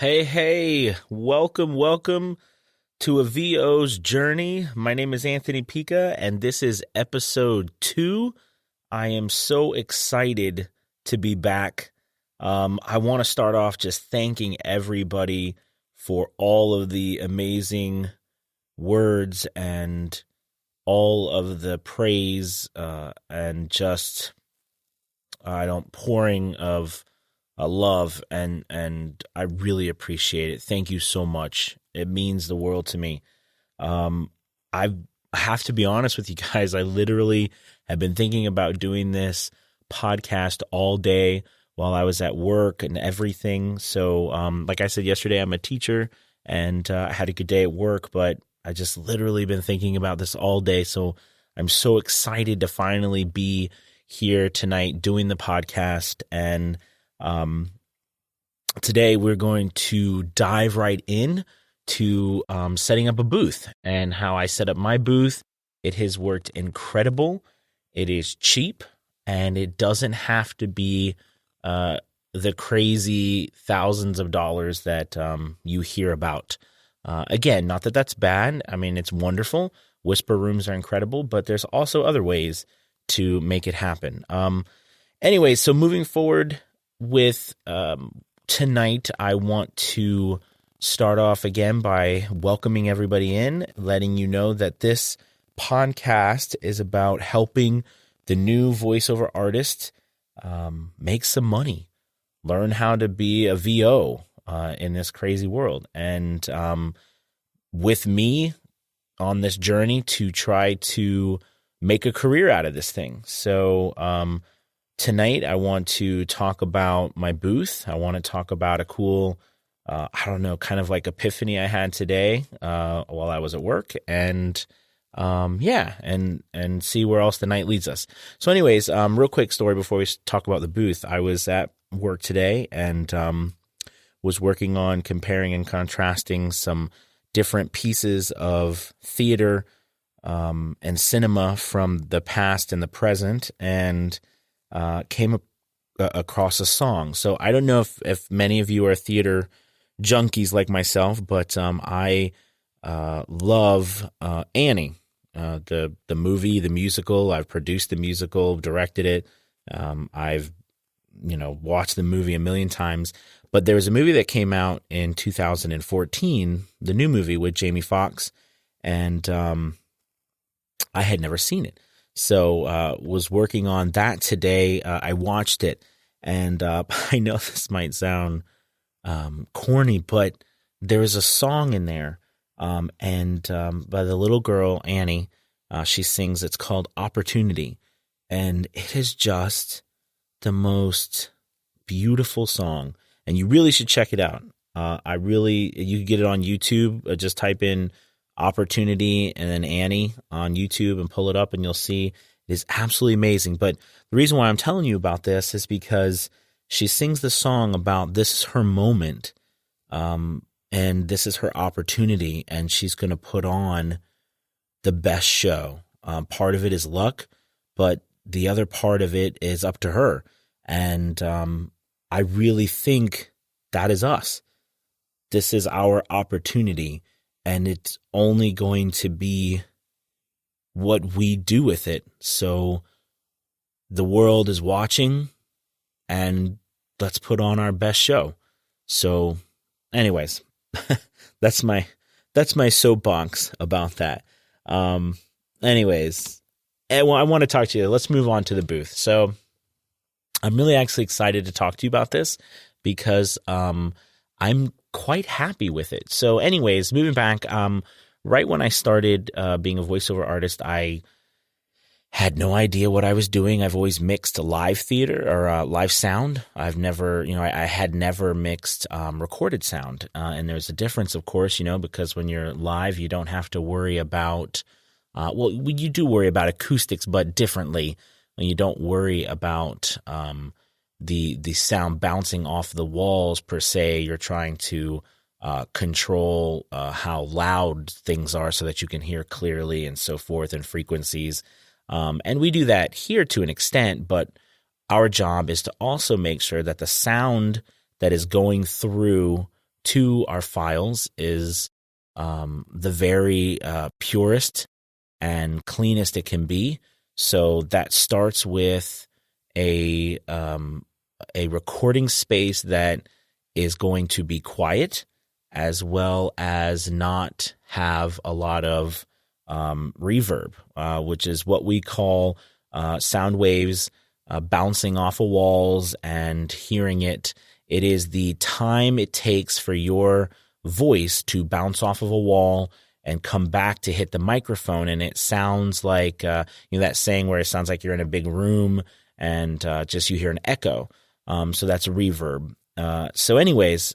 Hey, welcome to a VO's journey. My name is Anthony Pica, and this is episode 2. I am so excited to be back. I want to start off just thanking everybody for all of the amazing words and all of the praise and just pouring of love, and I really appreciate it. Thank you so much. It means the world to me. I have to be honest with you guys. I literally have been thinking about doing this podcast all day while I was at work and everything. So, like I said yesterday, I'm a teacher and I had a good day at work, but I just literally been thinking about this all day. So I'm so excited to finally be here tonight doing the podcast. And today we're going to dive right in to setting up a booth and how I set up my booth. It has worked incredible. It is cheap, and it doesn't have to be the crazy thousands of dollars that you hear about. Again, not that that's bad. I mean, it's wonderful. Whisper rooms are incredible, but there's also other ways to make it happen. Anyway, so moving forward with tonight, I want to start off again by welcoming everybody in, letting you know that this podcast is about helping the new voiceover artist make some money, learn how to be a VO in this crazy world, and with me on this journey to try to make a career out of this thing. So tonight, I want to talk about my booth. I want to talk about a cool, kind of like epiphany I had today while I was at work, and and see where else the night leads us. So anyways, real quick story before we talk about the booth. I was at work today and was working on comparing and contrasting some different pieces of theater and cinema from the past and the present, and came across a song. So I don't know if many of you are theater junkies like myself, but I love Annie, the movie, the musical. I've produced the musical, directed it. I've watched the movie a million times. But there was a movie that came out in 2014, the new movie with Jamie Foxx, and I had never seen it. So was working on that today. I watched it, and I know this might sound corny, but there is a song in there, and by the little girl, Annie. She sings, it's called Opportunity, and it is just the most beautiful song, and you really should check it out. You can get it on YouTube. Just type in Opportunity and then Annie on YouTube and pull it up, and you'll see it is absolutely amazing. But the reason why I'm telling you about this is because she sings the song about this is her moment, and this is her opportunity, and she's going to put on the best show. Part of it is luck, but the other part of it is up to her. And I really think that is us. This is our opportunity. And it's only going to be what we do with it. So the world is watching, and let's put on our best show. So anyways, that's my soapbox about that. Anyways, I want to talk to you. Let's move on to the booth. So I'm really actually excited to talk to you about this because I'm quite happy with it. So anyways, moving back, right when I started being a voiceover artist, I had no idea what I was doing. I've always mixed live theater or live sound. I've never, I had never mixed recorded sound. And there's a difference, of course, because when you're live, you don't have to worry about, you do worry about acoustics, but differently. You don't worry about the sound bouncing off the walls per se. You're trying to control how loud things are so that you can hear clearly and so forth, and frequencies. And we do that here to an extent, but our job is to also make sure that the sound that is going through to our files is the very purest and cleanest it can be. So that starts with a recording space that is going to be quiet, as well as not have a lot of reverb, which is what we call sound waves bouncing off of walls and hearing it. It is the time it takes for your voice to bounce off of a wall and come back to hit the microphone, and it sounds like that saying where it sounds like you're in a big room and just you hear an echo. So that's a reverb. So anyways,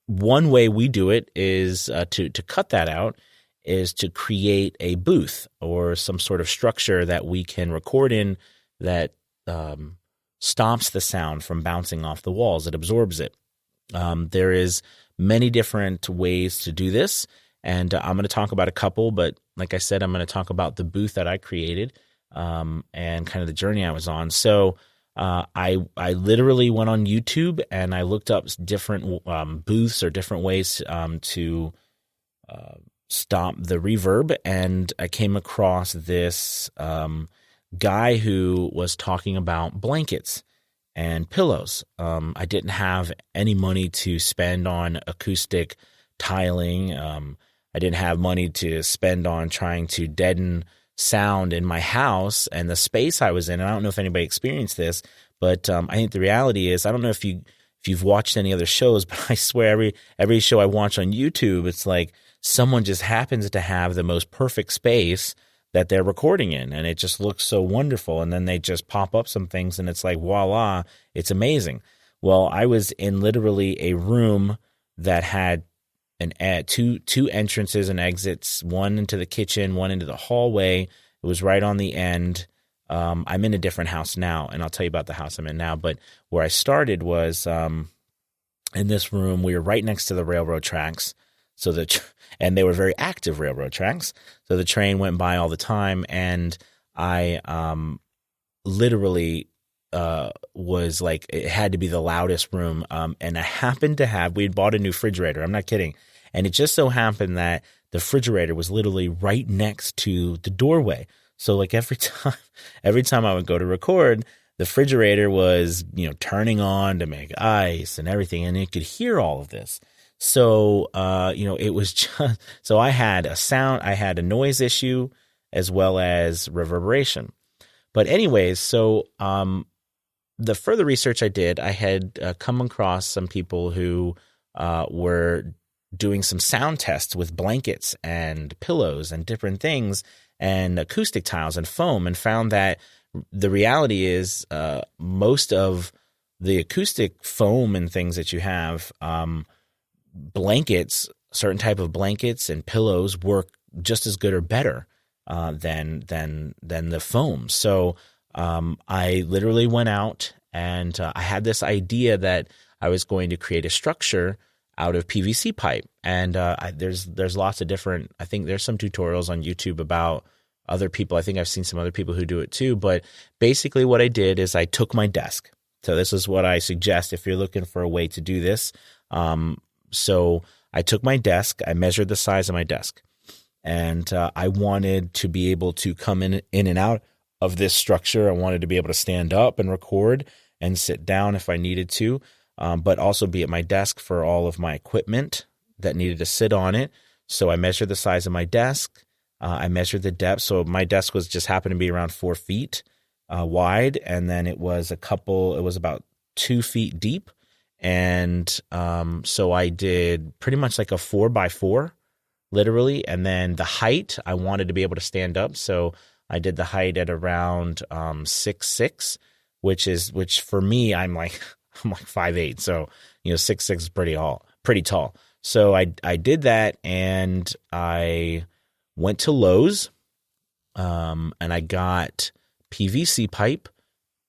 one way we do it is to cut that out is to create a booth or some sort of structure that we can record in that stops the sound from bouncing off the walls. It absorbs it. There is many different ways to do this, and I'm going to talk about a couple, but like I said, I'm going to talk about the booth that I created and kind of the journey I was on. So I literally went on YouTube and I looked up different booths or different ways to stop the reverb, and I came across this guy who was talking about blankets and pillows. I didn't have any money to spend on acoustic tiling. I didn't have money to spend on trying to deaden sound in my house and the space I was in. And I don't know if anybody experienced this, but I think the reality is, I don't know if you've watched any other shows, but I swear every show I watch on YouTube, it's like someone just happens to have the most perfect space that they're recording in, and it just looks so wonderful. And then they just pop up some things, and it's like, voila, it's amazing. Well, I was in literally a room that had two entrances and exits, one into the kitchen, one into the hallway. It was right on the end. I'm in a different house now, and I'll tell you about the house I'm in now. But where I started was in this room. We were right next to the railroad tracks. And they were very active railroad tracks. So the train went by all the time, and I literally was like, it had to be the loudest room. And I happened to we had bought a new refrigerator. I'm not kidding. And it just so happened that the refrigerator was literally right next to the doorway. So like every time I would go to record, the refrigerator was, turning on to make ice and everything, and it could hear all of this. So, it was just, so I had a noise issue as well as reverberation. But anyways, so, the further research I did, I had come across some people who, were doing some sound tests with blankets and pillows and different things and acoustic tiles and foam, and found that the reality is, most of the acoustic foam and things that you have, blankets, certain type of blankets and pillows work just as good or better than the foam. So I literally went out and I had this idea that I was going to create a structure out of PVC pipe. And there's lots of different. I think there's some tutorials on YouTube about other people. I think I've seen some other people who do it too. But basically, what I did is I took my desk. So this is what I suggest if you're looking for a way to do this. So I took my desk, I measured the size of my desk, and I wanted to be able to come in and out of this structure. I wanted to be able to stand up and record and sit down if I needed to, but also be at my desk for all of my equipment that needed to sit on it. So I measured the size of my desk. I measured the depth. So my desk just happened to be around 4 feet wide, and then it was about 2 feet deep. And so I did pretty much like a 4x4, literally. And then the height, I wanted to be able to stand up. So I did the height at around 6'6", which for me, I'm like 5'8". So, 6'6" is pretty tall. So I did that, and I went to Lowe's, and I got PVC pipe,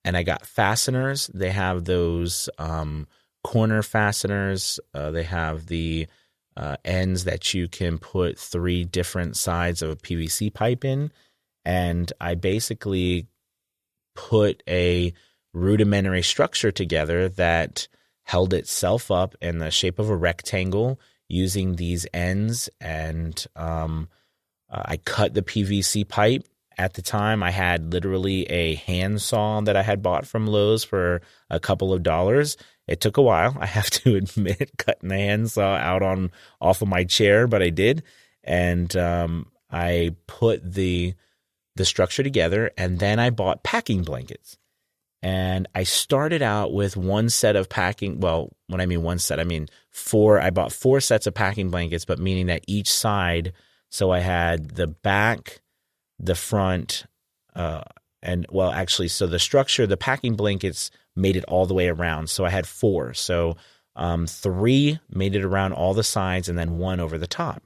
and I got fasteners. They have those corner fasteners. They have the ends that you can put 3 different sides of a PVC pipe in. And I basically put a rudimentary structure together that held itself up in the shape of a rectangle using these ends, and I cut the PVC pipe. At the time, I had literally a handsaw that I had bought from Lowe's for a couple of dollars. It took a while, I have to admit, cutting the handsaw out off of my chair, but I did. And I put the structure together, and then I bought packing blankets. And I started out with one set of packing. Well, when I mean one set, I mean four. I bought 4 sets of packing blankets, but meaning that each side. So I had the back, the front, so the structure, the packing blankets made it all the way around. So I had 4. So 3 made it around all the sides, and then 1 over the top.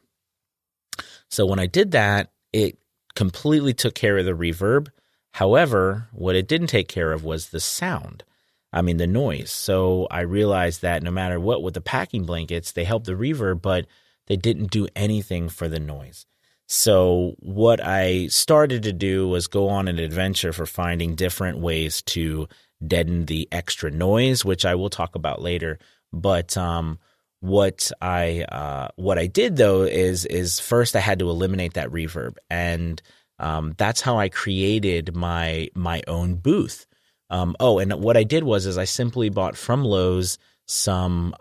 So when I did that, it completely took care of the reverb. However, what it didn't take care of was the sound. I mean, the noise. So I realized that no matter what with the packing blankets, they helped the reverb, but they didn't do anything for the noise. So what I started to do was go on an adventure for finding different ways to deaden the extra noise, which I will talk about later. But what I did though is first I had to eliminate that reverb, and that's how I created my own booth. And what I did was I simply bought from Lowe's some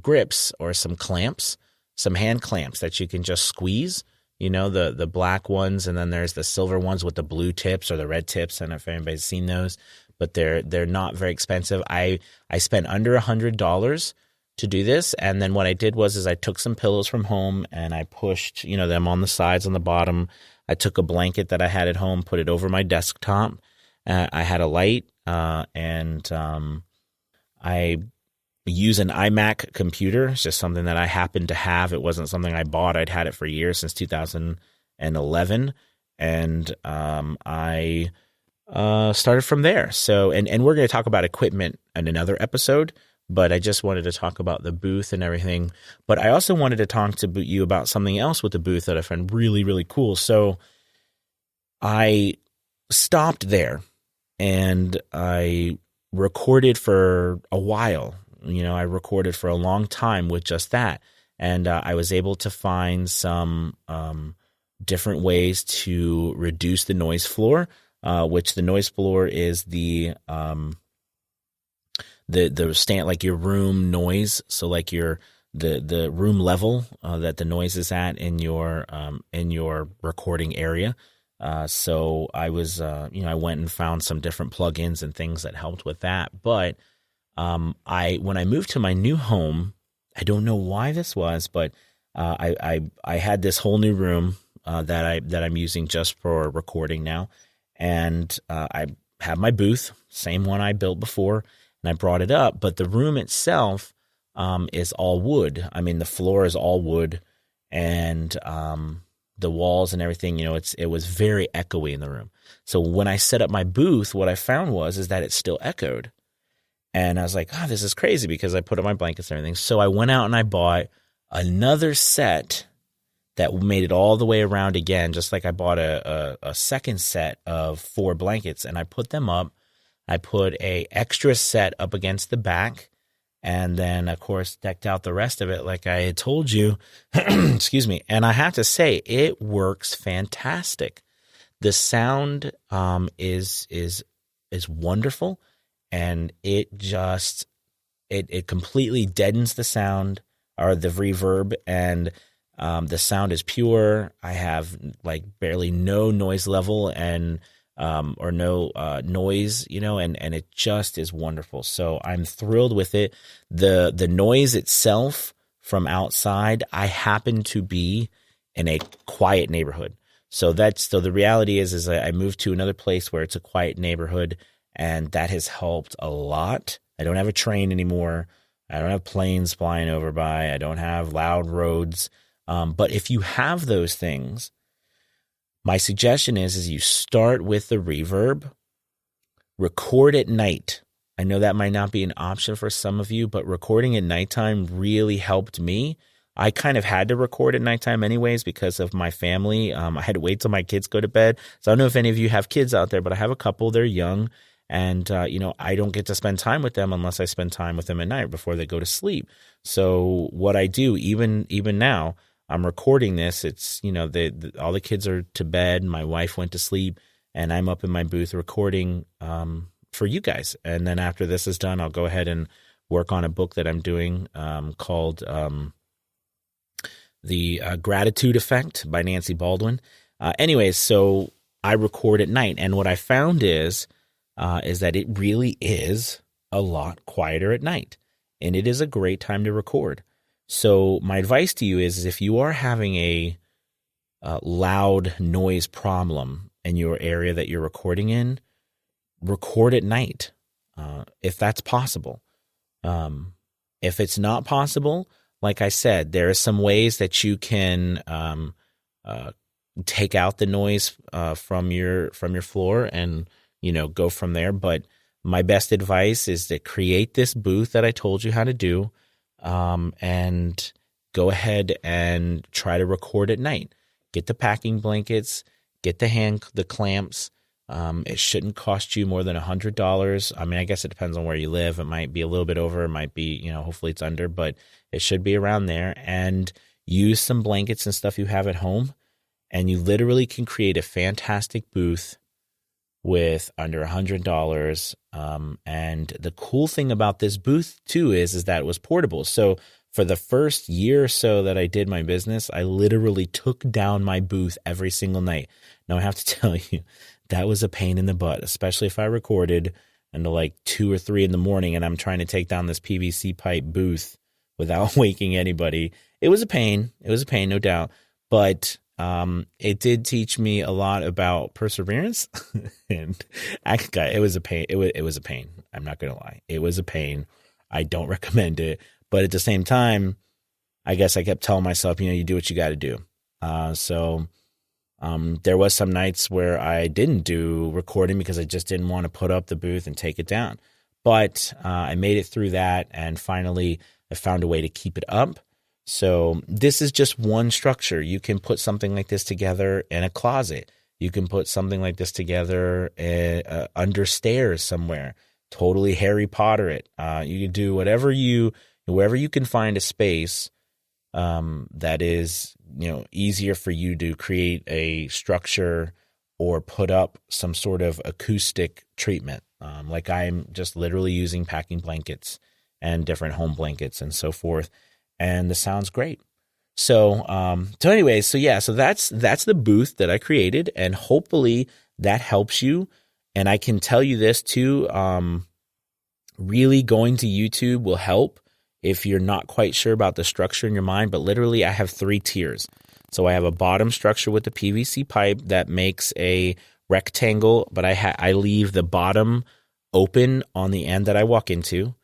grips or some clamps, some hand clamps that you can just squeeze. You know, the black ones, and then there's the silver ones with the blue tips or the red tips. I don't know if anybody's seen those, but they're not very expensive. I spent under $100 to do this, and then what I did was I took some pillows from home and I pushed them on the sides, on the bottom. I took a blanket that I had at home, put it over my desktop. I had a light, and I use an iMac computer. It's just something that I happened to have. It wasn't something I bought. I'd had it for years, since 2011, and I started from there. So, and we're going to talk about equipment in another episode, but I just wanted to talk about the booth and everything. But I also wanted to talk to you about something else with the booth that I find really, really cool. So I stopped there and I recorded for a while. I recorded for a long time with just that. And I was able to find some different ways to reduce the noise floor, which the noise floor is the stand, like your room noise. So like the room level that the noise is at in your recording area. So I was, I went and found some different plugins and things that helped with that. But when I moved to my new home, I don't know why this was, but I had this whole new room that I'm using just for recording now, and I have my booth, same one I built before. And I brought it up, but the room itself is all wood. I mean, the floor is all wood, and the walls and everything. It was very echoey in the room. So when I set up my booth, what I found is that it still echoed, and I was like, "Oh, this is crazy," because I put up my blankets and everything. So I went out and I bought another set that made it all the way around again, just like I bought a second set of 4 blankets, and I put them up. I put a extra set up against the back, and then, of course, decked out the rest of it like I had told you. Excuse me. And I have to say, it works fantastic. The sound is wonderful, and it just it completely deadens the sound or the reverb, and the sound is pure. I have like barely no noise level and or no noise, and it just is wonderful. So I'm thrilled with it. The noise itself from outside, I happen to be in a quiet neighborhood. So the reality is I moved to another place where it's a quiet neighborhood, and that has helped a lot. I don't have a train anymore. I don't have planes flying over by. I don't have loud roads. But if you have those things, my suggestion is you start with the reverb, record at night. I know that might not be an option for some of you, but recording at nighttime really helped me. I kind of had to record at nighttime anyways because of my family. I had to wait till my kids go to bed. So I don't know if any of you have kids out there, but I have a couple. They're young, And, I don't get to spend time with them unless I spend time with them at night before they go to sleep. So what I do, even now, I'm recording this. It's, all the kids are to bed. My wife went to sleep, and I'm up in my booth recording for you guys. And then after this is done, I'll go ahead and work on a book that I'm doing called The Gratitude Effect by Nancy Baldwin. Anyways, so I record at night. And what I found is that it really is a lot quieter at night. And it is a great time to record. So my advice to you is if you are having a loud noise problem in your area that you're recording in, record at night if that's possible. If it's not possible, like I said, there are some ways that you can take out the noise from your floor and go from there. But my best advice is to create this booth that I told you how to do, and go ahead and try to record at night. Get the packing blankets, get the clamps. It shouldn't cost you more than $100. I mean, I guess it depends on where you live. It might be a little bit over. It might be, hopefully it's under, but it should be around there. And use some blankets and stuff you have at home, and you literally can create a fantastic booth with under $100. And the cool thing about this booth too is that it was portable. So for the first year or so that I did my business, I literally took down my booth every single night. Now I have to tell you, that was a pain in the butt, especially if I recorded until like 2 or 3 in the morning and I'm trying to take down this PVC pipe booth without waking anybody. It was a pain. It was a pain, no doubt. But it did teach me a lot about perseverance, and it was a pain. It was a pain. I'm not going to lie. It was a pain. I don't recommend it. But at the same time, I guess I kept telling myself, you do what you got to do. So there was some nights where I didn't do recording because I just didn't want to put up the booth and take it down. But I made it through that, and finally I found a way to keep it up. So this is just one structure. You can put something like this together in a closet. You can put something like this together under stairs somewhere. Totally Harry Potter it. You can do wherever you can find a space that is easier for you to create a structure or put up some sort of acoustic treatment. Like I'm just literally using packing blankets and different home blankets and so forth. And the sound's great. So anyways, so that's the booth that I created, and hopefully that helps you. And I can tell you this too, really going to YouTube will help if you're not quite sure about the structure in your mind. But literally I have 3 tiers. So I have a bottom structure with the PVC pipe that makes a rectangle, but I leave the bottom open on the end that I walk into.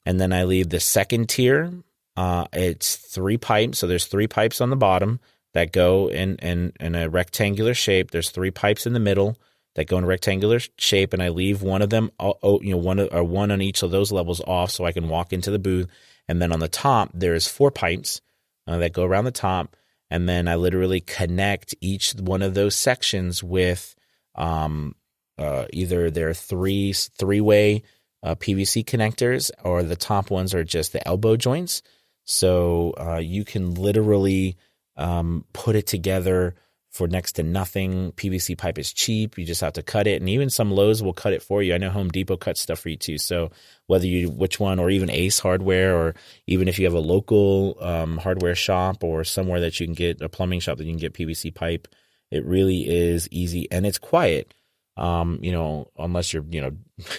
And then I leave the second tier. It's 3 pipes. So there's 3 pipes on the bottom that go in a rectangular shape. There's 3 pipes in the middle that go in a rectangular shape. And I leave one of them, one on each of those levels off so I can walk into the booth. And then on the top, there's 4 pipes that go around the top. And then I literally connect each one of those sections with either their three-way PVC connectors, or the top ones are just the elbow joints. So you can literally put it together for next to nothing. PVC pipe is cheap. You just have to cut it. And even some Lowe's will cut it for you. I know Home Depot cuts stuff for you too. So which one, or even Ace Hardware, or even if you have a local hardware shop or somewhere that you can get a plumbing shop that you can get PVC pipe, it really is easy and it's quiet. Unless you're,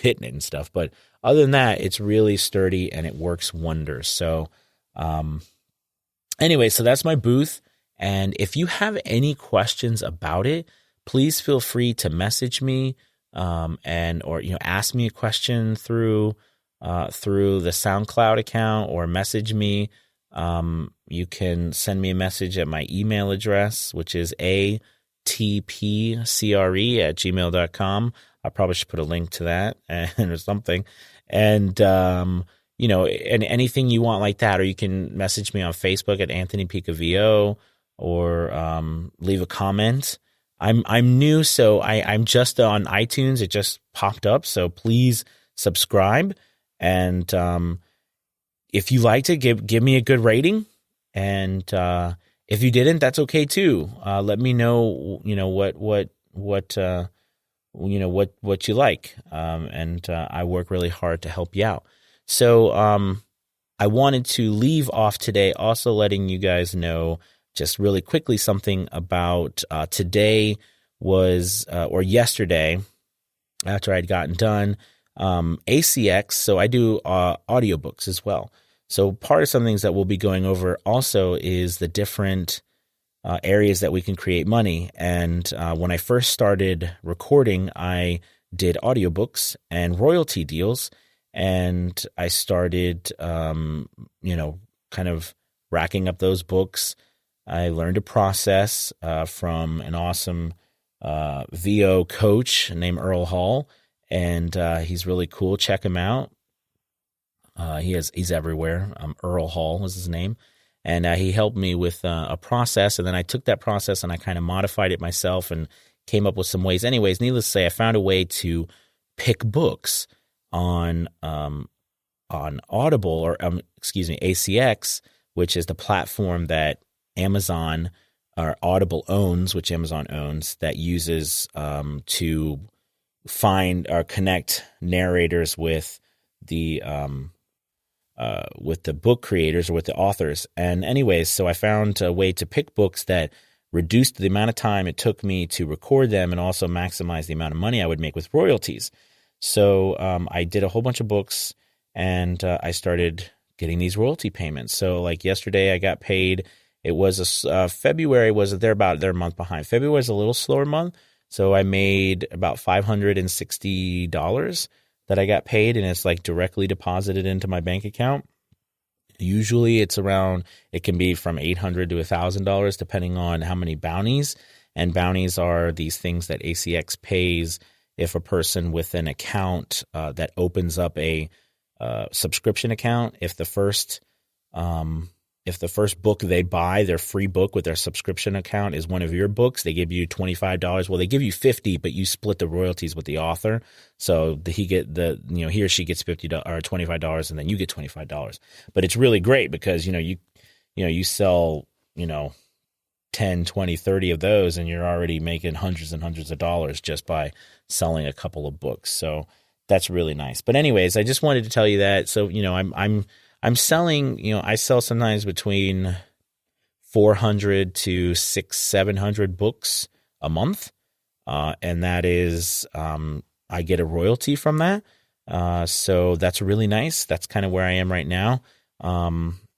hitting it and stuff. But other than that, it's really sturdy and it works wonders. So, anyway, so that's my booth. And if you have any questions about it, please feel free to message me, or ask me a question through the SoundCloud account, or message me. You can send me a message at my email address, which is atpcre@gmail.com. I probably should put a link to that or something. And, and anything you want like that, or you can message me on Facebook at Anthony Picavillo, or leave a comment I'm new, so I'm just on iTunes. It just popped up, so please subscribe. And if you liked it, give me a good rating. And if you didn't, that's okay too. Let me know, what you like. And I work really hard to help you out. So I wanted to leave off today also letting you guys know just really quickly something about today was, or yesterday, after I'd gotten done, ACX. So I do audiobooks as well. So part of some things that we'll be going over also is the different areas that we can create money. And when I first started recording, I did audiobooks and royalty deals. And I started, kind of racking up those books. I learned a process from an awesome VO coach named Earl Hall, and he's really cool. Check him out. He's everywhere. Earl Hall is his name, and he helped me with a process. And then I took that process and I kind of modified it myself and came up with some ways. Anyways, needless to say, I found a way to pick books on Audible or ACX, which is the platform that Amazon or Audible owns, which Amazon owns, that uses to find or connect narrators with the book creators or with the authors. And anyways, so I found a way to pick books that reduced the amount of time it took me to record them and also maximize the amount of money I would make with royalties. So I did a whole bunch of books, and I started getting these royalty payments. So like yesterday I got paid. It was February was they're a month behind. February was a little slower month, so I made about $560 that I got paid, and it's like directly deposited into my bank account. Usually it can be from $800 to $1,000 depending on how many bounties. And bounties are these things that ACX pays if a person with an account that opens up a subscription account, if the first book they buy, their free book with their subscription account is one of your books, they give you $25. Well, they give you $50, but you split the royalties with the author. So he or she gets $50 or $25, and then you get $25. But it's really great because you sell 10, 20, 30 of those, and you're already making hundreds and hundreds of dollars just by selling a couple of books. So that's really nice. But anyways, I just wanted to tell you that. So, I'm selling, I sell sometimes between 400 to 600-700 books a month. And that is, I get a royalty from that. So that's really nice. That's kind of where I am right now.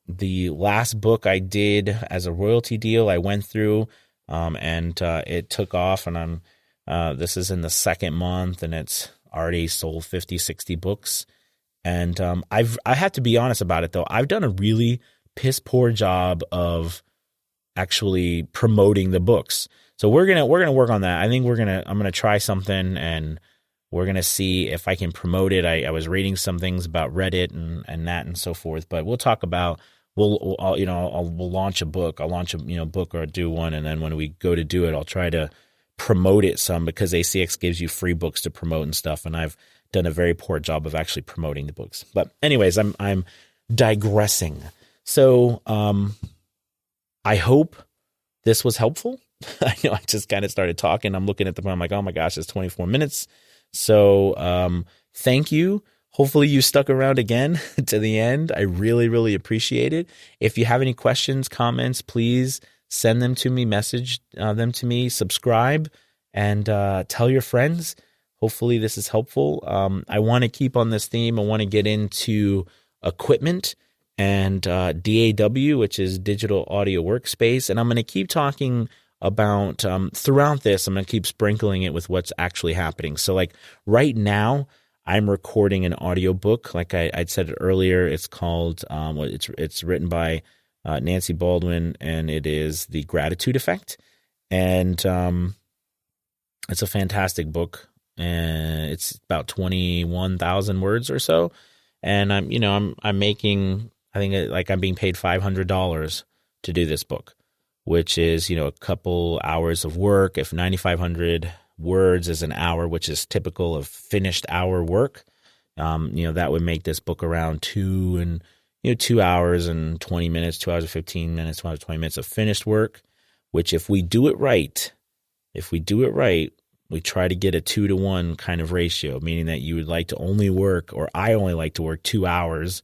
The last book I did as a royalty deal, I went through, and it took off, and this is in the second month, and it's already sold 50, 60 books. And I have to be honest about it, though. I've done a really piss poor job of actually promoting the books. So we're gonna work on that. I think I'm gonna try something, and we're gonna see if I can promote it. I was reading some things about Reddit and that and so forth, but we'll talk about. We'll launch a book. I'll launch a book or do one, and then when we go to do it, I'll try to promote it some because ACX gives you free books to promote and stuff, and I've done a very poor job of actually promoting the books. But anyways, I'm digressing. So I hope this was helpful. I know I just kind of started talking. I'm looking at the phone. I'm like, oh my gosh, it's 24 minutes. So thank you. Hopefully you stuck around again to the end. I really, really appreciate it. If you have any questions, comments, please send them to me, message them to me, subscribe, and tell your friends. Hopefully this is helpful. I want to keep on this theme. I want to get into equipment and DAW, which is Digital Audio Workspace. And I'm going to keep talking about, throughout this, I'm going to keep sprinkling it with what's actually happening. So like right now, I'm recording an audiobook. Like I'd said earlier, it's called, it's written by Nancy Baldwin, and it is The Gratitude Effect. And it's a fantastic book. And it's about 21,000 words or so. And I'm making, I think like I'm being paid $500 to do this book, which is, a couple hours of work. If 9,500 words is an hour, which is typical of finished hour work, that would make this book around 2 hours and 20 minutes, 2 hours and 15 minutes, 2 hours and 20 minutes of finished work, which if we do it right, we try to get a 2-to-1 kind of ratio, meaning that you would like to only work, or I only like to work 2 hours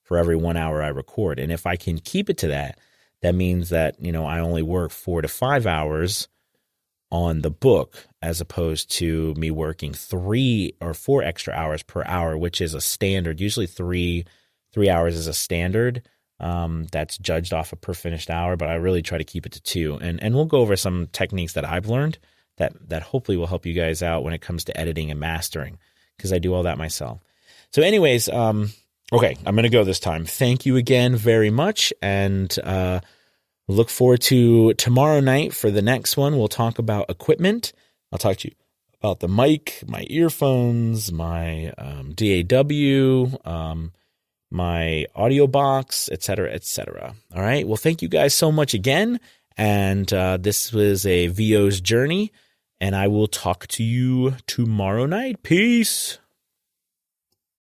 for every 1 hour I record. And if I can keep it to that, that means that, I only work 4 to 5 hours on the book, as opposed to me working 3 or 4 extra hours per hour, which is a standard. Usually 3 hours is a standard. That's judged off a per finished hour, but I really try to keep it to 2. And we'll go over some techniques that I've learned that hopefully will help you guys out when it comes to editing and mastering, because I do all that myself. So anyways, okay, I'm going to go this time. Thank you again very much, and look forward to tomorrow night for the next one. We'll talk about equipment. I'll talk to you about the mic, my earphones, my DAW, my audio box, etc., etc. All right. Well, thank you guys so much again. And this was a VO's journey, and I will talk to you tomorrow night. Peace.